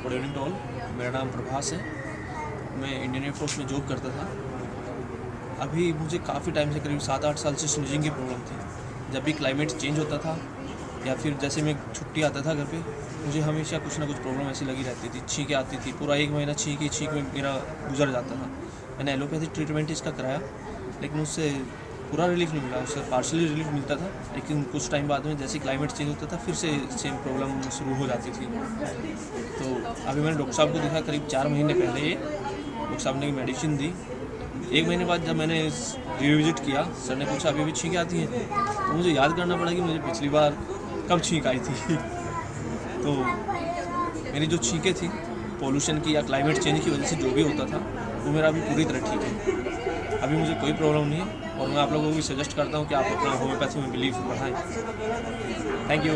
Good evening to all. मेरा नाम प्रभास है, मैं इंडियन एयरफोर्स में जॉब करता था। अभी मुझे काफ़ी टाइम से, करीब 7-8 साल से स्नीजिंग की प्रॉब्लम थी। जब भी क्लाइमेट चेंज होता था या फिर जैसे मैं छुट्टी आता था घर पे, मुझे हमेशा कुछ ना कुछ प्रॉब्लम ऐसी लगी रहती थी। छींकें आती थी, पूरा 1 महीना छींक ही छींक में मेरा गुजर जाता था। मैंने एलोपैथी ट्रीटमेंट इसका कराया, लेकिन उससे पूरा रिलीफ नहीं मिला। उससे पार्शली रिलीफ मिलता था, लेकिन कुछ टाइम बाद में जैसे क्लाइमेट चेंज होता था फिर से सेम प्रॉब्लम शुरू हो जाती थी। तो अभी मैंने डॉक्टर साहब को देखा करीब 4 महीने पहले। डॉक्टर साहब ने मेडिसिन दी। 1 महीने बाद जब मैंने रिविजिट किया, सर ने पूछा अभी भी छींकें आती हैं, तो मुझे याद करना पड़ा कि मुझे पिछली बार कब छींक आई थी। तो मेरी जो छींकें थी पोल्यूशन की या क्लाइमेट चेंज की वजह से जो भी होता था, वो मेरा अभी पूरी तरह ठीक है। अभी मुझे कोई प्रॉब्लम नहीं है और मैं आप लोगों को भी सजेस्ट करता हूँ कि आप अपना होम्योपैथी में बिलीव बढ़ाएं। Thank you.